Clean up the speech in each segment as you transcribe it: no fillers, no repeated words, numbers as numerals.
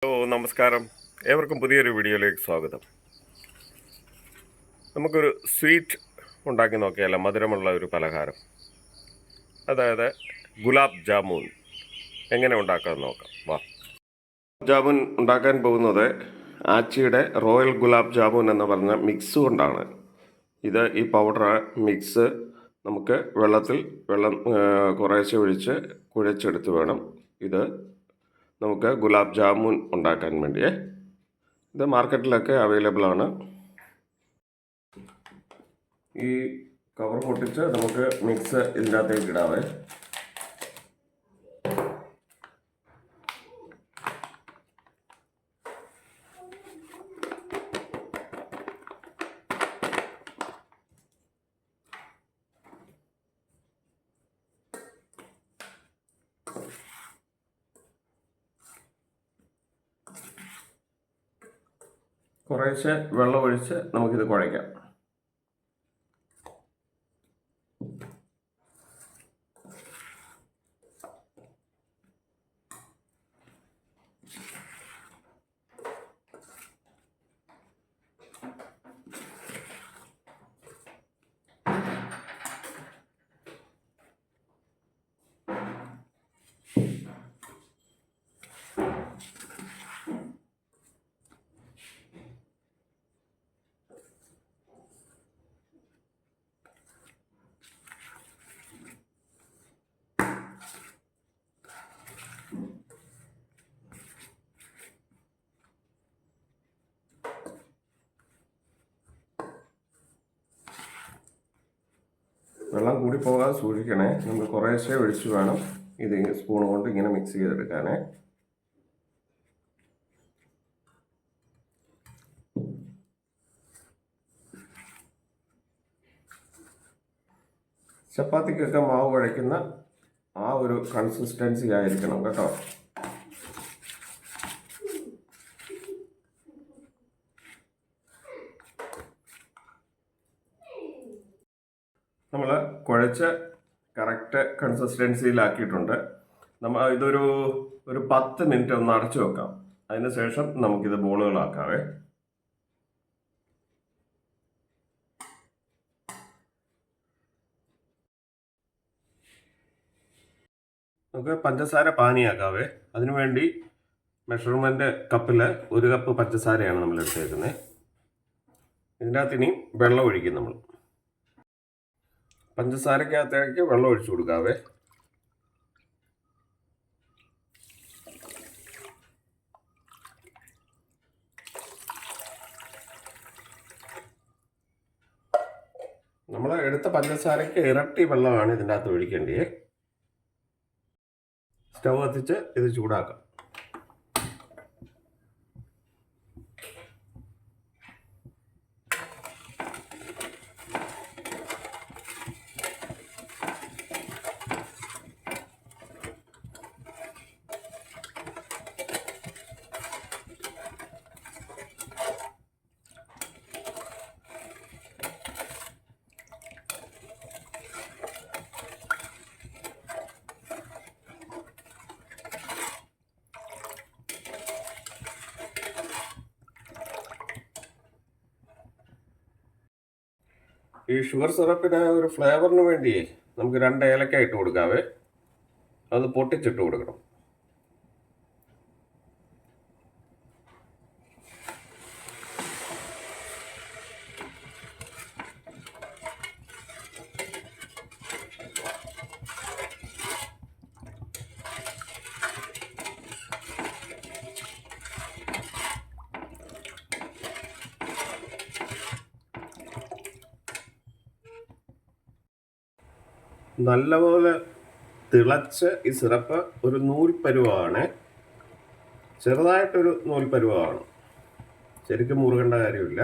നമസ്കാരം. ഏവർക്കും പുതിയൊരു വീഡിയോയിലേക്ക് സ്വാഗതം. നമുക്കൊരു സ്വീറ്റ് ഉണ്ടാക്കി നോക്കിയാലോ? മധുരമുള്ള ഒരു പലഹാരം, അതായത് ഗുലാബ് ജാമുൻ എങ്ങനെ ഉണ്ടാക്കാമെന്ന് നോക്കാം. വാ. ജാമുൻ ഉണ്ടാക്കാൻ പോകുന്നത് ആച്ചിയുടെ റോയൽ ഗുലാബ് ജാമുൻ എന്ന് പറഞ്ഞ മിക്സ് കൊണ്ടാണ്. ഈ പൗഡർ മിക്സ് നമുക്ക് വെള്ളം കുറേശ്ശെ ഒഴിച്ച് കുഴച്ചെടുത്ത് വേണം ഇത് നമുക്ക് ഗുലാബ് ജാമുൻ ഉണ്ടാക്കാൻ വേണ്ടിയേ. ഇത് മാർക്കറ്റിലൊക്കെ അവൈലബിൾ ആണ്. ഈ കവർ പൊട്ടിച്ച് നമുക്ക് മിക്സ് ഇതിൻ്റെ അകത്തേക്ക് ഇടാവേ. കുറേശ്ശെ വെള്ളം ഒഴിച്ച് നമുക്കിത് കുഴയ്ക്കാം. വെള്ളം കൂടി പോകാതെ സൂക്ഷിക്കണേ. നമുക്ക് കുറേശ്ശെ ഒഴിച്ച് വേണം ഇത് സ്പൂൺ കൊണ്ട് ഇങ്ങനെ മിക്സ് ചെയ്തെടുക്കാനേ. ചപ്പാത്തിക്കൊക്കെ മാവ് കുഴയ്ക്കുന്ന ആ ഒരു കൺസിസ്റ്റൻസി ആയിരിക്കണം കേട്ടോ. നമ്മൾ കുഴച്ച് കറക്റ്റ് കൺസിസ്റ്റൻസിയിലാക്കിയിട്ടുണ്ട്. ഇതൊരു 10 മിനിറ്റ് ഒന്ന് അടച്ചു വെക്കാം. അതിന് ശേഷം നമുക്കിത് ബോളുകളാക്കാവേ. നമുക്ക് പഞ്ചസാര പാനിയാക്കാവേ. അതിനുവേണ്ടി മെഷർമെൻറ്റ് കപ്പിൽ 1 കപ്പ് പഞ്ചസാരയാണ് നമ്മൾ എടുത്തേക്കുന്നത്. ഇതിൻ്റെ അകത്ത് ഇനി വെള്ളം ഒഴിക്കും. നമ്മൾ പഞ്ചസാരക്കകത്തേക്ക് വെള്ളം ഒഴിച്ചു കൊടുക്കാവേ. നമ്മൾ എടുത്ത പഞ്ചസാരയ്ക്ക് ഇരട്ടി വെള്ളമാണ് ഇതിൻ്റെ അകത്ത് ഒഴിക്കേണ്ടത്. സ്റ്റവ് കത്തിച്ച് ഇത് ചൂടാക്കാം. ഈ ഷുഗർ സിറപ്പിന് ഒരു ഫ്ലേവറിന് വേണ്ടിയേ നമുക്ക് 2 ഏലക്ക ഇട്ട് കൊടുക്കാവേ. അത് പൊട്ടിച്ചിട്ട് കൊടുക്കണം. നല്ലപോലെ തിളച്ച് ഈ സിറപ്പ് ഒരു നൂൽപ്പരുവാണ്. ചെറുതായിട്ടൊരു നൂൽപ്പരുവാണ്, ശരിക്കും മുറുകേണ്ട കാര്യമില്ല.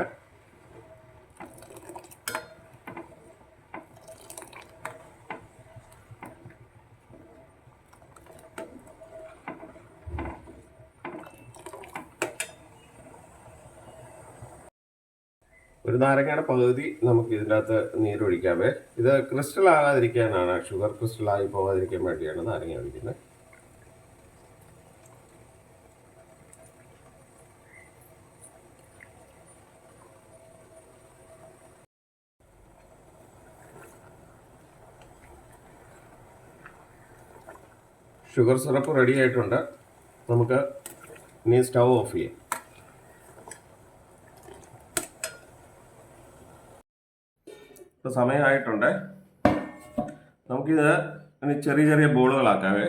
ഒരു നാരങ്ങയുടെ പകുതി നമുക്ക് ഇതിൻ്റെ അകത്ത് നീരൊഴിക്കാവേ. ഇത് ക്രിസ്റ്റൽ ആകാതിരിക്കാനാണ്, ഷുഗർ ക്രിസ്റ്റലായി പോകാതിരിക്കാൻ വേണ്ടിയാണ് നാരങ്ങ ഒഴിക്കുന്നത്. ഷുഗർ സിറപ്പ് റെഡി ആയിട്ടുണ്ട്. നമുക്ക് ഇനി സ്റ്റൗ ഓഫ് ചെയ്യാം. ഇപ്പോൾ സമയമായിട്ടുണ്ട്. നമുക്കിത് ഇനി ചെറിയ ചെറിയ ബോളുകളാക്കാവേ.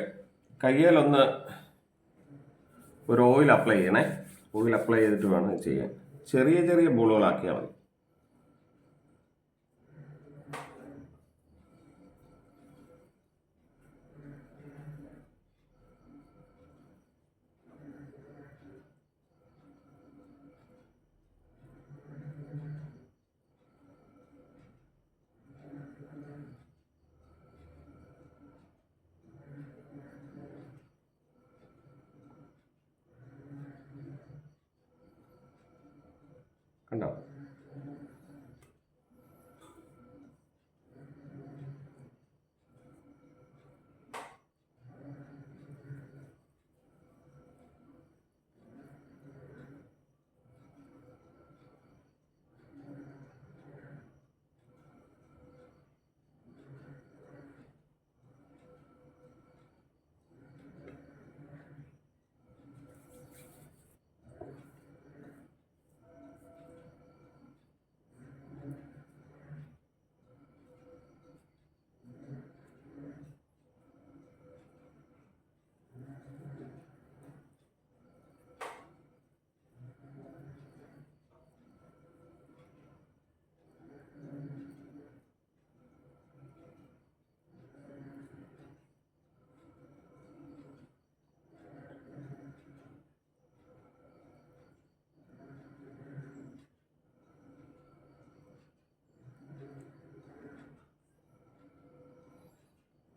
കയ്യിലൊന്ന് ഒരു ഓയിൽ അപ്ലൈ ചെയ്യണേ. ഓയിൽ അപ്ലൈ ചെയ്തിട്ട് വേണം ചെയ്യാൻ. ചെറിയ ചെറിയ ബോളുകളാക്കിയാൽ മതി. കണ്ടോ?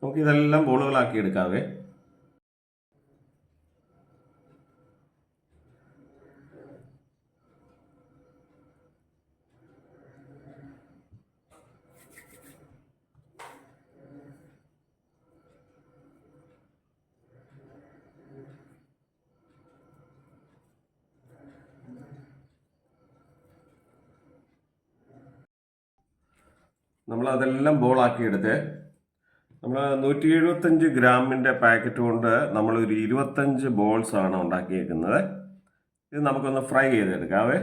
നമുക്കിതെല്ലാം ബോളുകളാക്കി എടുക്കാവേ. നമ്മളതെല്ലാം ബോളാക്കി എടുത്തേ. നമ്മൾ 175 ഗ്രാമിൻ്റെ പാക്കറ്റ് കൊണ്ട് നമ്മളൊരു 25 ബോൾസാണ് ഉണ്ടാക്കിയേക്കുന്നത്. ഇത് നമുക്കൊന്ന് ഫ്രൈ ചെയ്തെടുക്കാവേ.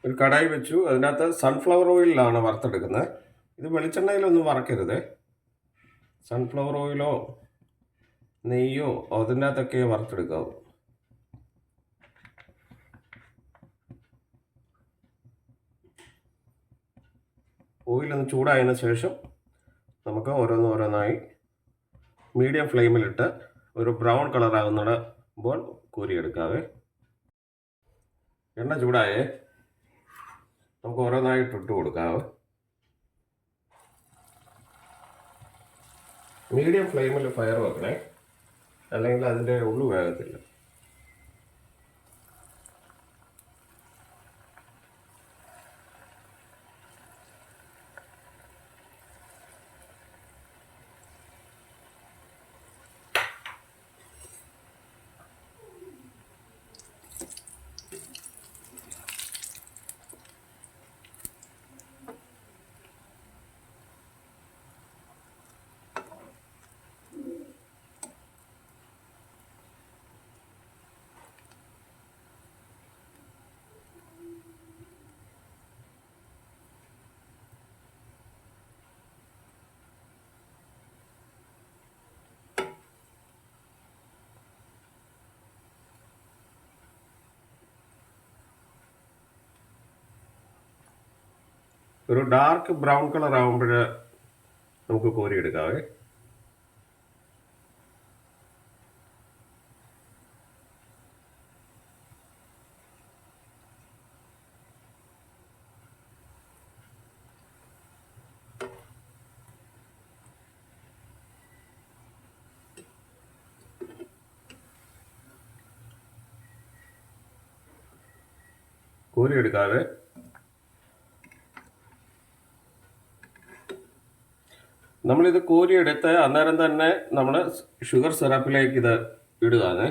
ഒരു കടായി വെച്ചു. അതിനകത്ത് സൺഫ്ലവർ ഓയിലാണ് വറുത്തെടുക്കുന്നത്. ഇത് വെളിച്ചെണ്ണയിലൊന്നും വറക്കരുത്. സൺഫ്ലവർ ഓയിലോ നെയ്യോ അതിൻ്റെ അകത്തൊക്കെ വറുത്തെടുക്കാവൂ. ഓയിലൊന്ന് ചൂടായതിനു ശേഷം നമുക്ക് ഓരോന്നോരോന്നായി മീഡിയം ഫ്ലെയിമിലിട്ട് ഒരു ബ്രൗൺ കളറാകുമ്പോൾ കോരിയെടുക്കാവേ. എണ്ണ ചൂടായേ. നമുക്ക് ഓരോന്നായിട്ട് ഇട്ട് കൊടുക്കാവേ. മീഡിയം ഫ്ലെയിമിൽ ഫയർ വെക്കണേ, അല്ലെങ്കിൽ അതിൻ്റെ ഉള്ളു വേഗത്തില്ല. ഒരു ഡാർക്ക് ബ്രൗൺ കളർ ആകുമ്പോൾ നമുക്ക് കോരിയെടുക്കാവേ. കോരിയെടുക്കാവേ. നമ്മളിത് കോരിയെടുത്ത് അന്നേരം തന്നെ നമ്മൾ ഷുഗർ സിറപ്പിലേക്ക് ഇത് ഇടുകയാണ്.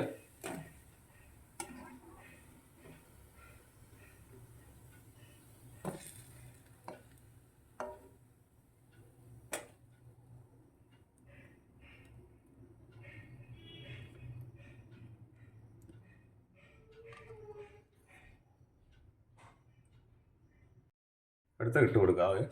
അടുത്ത ഇട്ട് കൊടുക്കാവേ.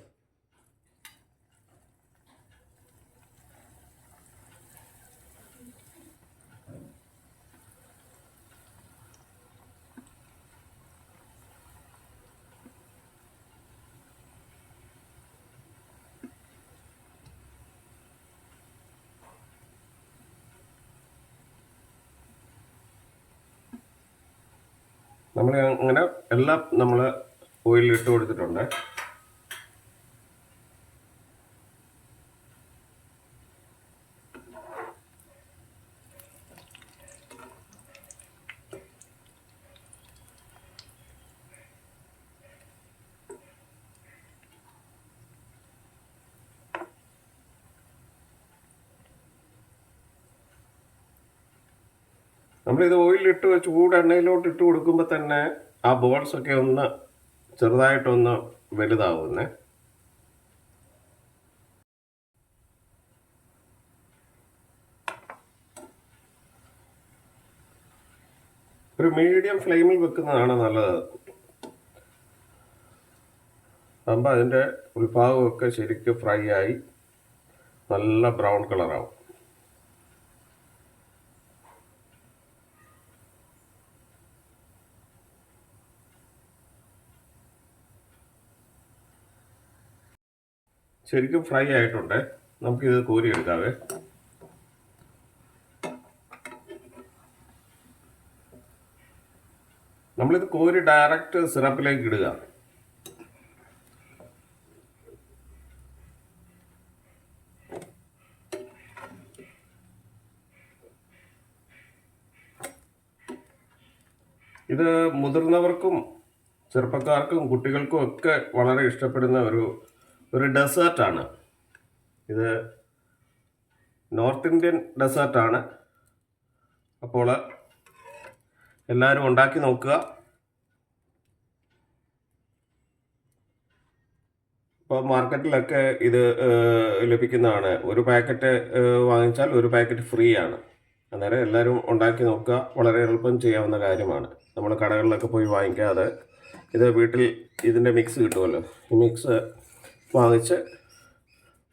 നമ്മൾ അങ്ങനെ എല്ലാം നമ്മൾ ഓയിലിൽ ഇട്ട് കൊടുത്തിട്ടുണ്ട്. നമ്മളിത് ഓയിലിട്ട് ചൂട് എണ്ണയിലോട്ട് ഇട്ട് കൊടുക്കുമ്പോൾ തന്നെ ആ ബോൾസൊക്കെ ഒന്ന് ചെറുതായിട്ടൊന്ന് വലുതാവുന്നേ. ഒരു മീഡിയം ഫ്ലെയിമിൽ വെക്കുന്നതാണ് നല്ലത്. അതാകുമ്പോൾ അതിൻ്റെ ഉൾഭാഗമൊക്കെ ശരിക്കും ഫ്രൈ ആയി നല്ല ബ്രൗൺ കളറാവും. ശരിക്കും ഫ്രൈ ആയിട്ടുണ്ട്. നമുക്കിത് കോരിയെടുക്കാവേ. നമ്മളിത് കോരി ഡയറക്റ്റ് സിറപ്പിലേക്ക് ഇടുക. ഇത് മുതിർന്നവർക്കും ചെറുപ്പക്കാർക്കും കുട്ടികൾക്കും ഒക്കെ വളരെ ഇഷ്ടപ്പെടുന്ന ഒരു ഡെസേർട്ടാണ്. ഇത് നോർത്ത് ഇന്ത്യൻ ഡെസേർട്ടാണ്. അപ്പോൾ എല്ലാവരും ഉണ്ടാക്കി നോക്കുക. ഇപ്പോൾ മാർക്കറ്റിലൊക്കെ ഇത് ലഭിക്കുന്നതാണ്. ഒരു പാക്കറ്റ് വാങ്ങിച്ചാൽ ഒരു പാക്കറ്റ് ഫ്രീ ആണ്. അന്നേരം എല്ലാവരും ഉണ്ടാക്കി നോക്കുക. വളരെ എളുപ്പം ചെയ്യാവുന്ന കാര്യമാണ്. നമ്മൾ കടകളിലൊക്കെ പോയി വാങ്ങിക്കാതെ ഇത് വീട്ടിൽ ഇതിൻ്റെ മിക്സ് കിട്ടുമല്ലോ, ഈ മിക്സ് വാങ്ങിച്ച്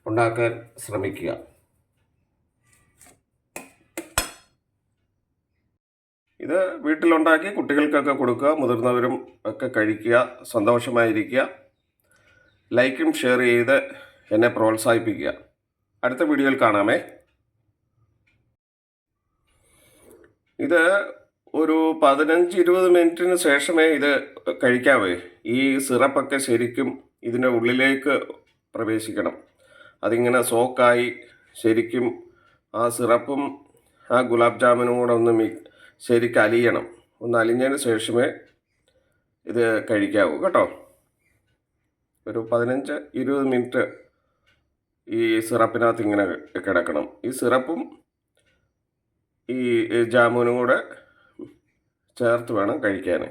ഉണ്ടാക്കാൻ ശ്രമിക്കുക. ഇത് വീട്ടിലുണ്ടാക്കി കുട്ടികൾക്കൊക്കെ കൊടുക്കുക, മുതിർന്നവരും ഒക്കെ കഴിക്കുക, സന്തോഷമായിരിക്കുക. ലൈക്കും ഷെയർ ചെയ്ത് എന്നെ പ്രോത്സാഹിപ്പിക്കുക. അടുത്ത വീഡിയോയിൽ കാണാമേ. ഇത് ഒരു 15-20 മിനിറ്റിന് ശേഷമേ ഇത് കഴിക്കാവേ. ഈ സിറപ്പൊക്കെ ശരിക്കും ഇതിൻ്റെ ഉള്ളിലേക്ക് പ്രവേശിക്കണം. അതിങ്ങനെ സോക്കായി ശരിക്കും ആ സിറപ്പും ആ ഗുലാബ് ജാമുനും കൂടെ ഒന്ന് ശരിക്കും അലിയണം. ഒന്ന് അലിഞ്ഞതിന് ശേഷമേ ഇത് കഴിക്കാവൂ കേട്ടോ. ഒരു 15-20 മിനിറ്റ് ഈ സിറപ്പിനകത്ത് ഇങ്ങനെ കിടക്കണം. ഈ സിറപ്പും ഈ ജാമുനും കൂടെ ചേർത്ത് വേണം കഴിക്കാൻ.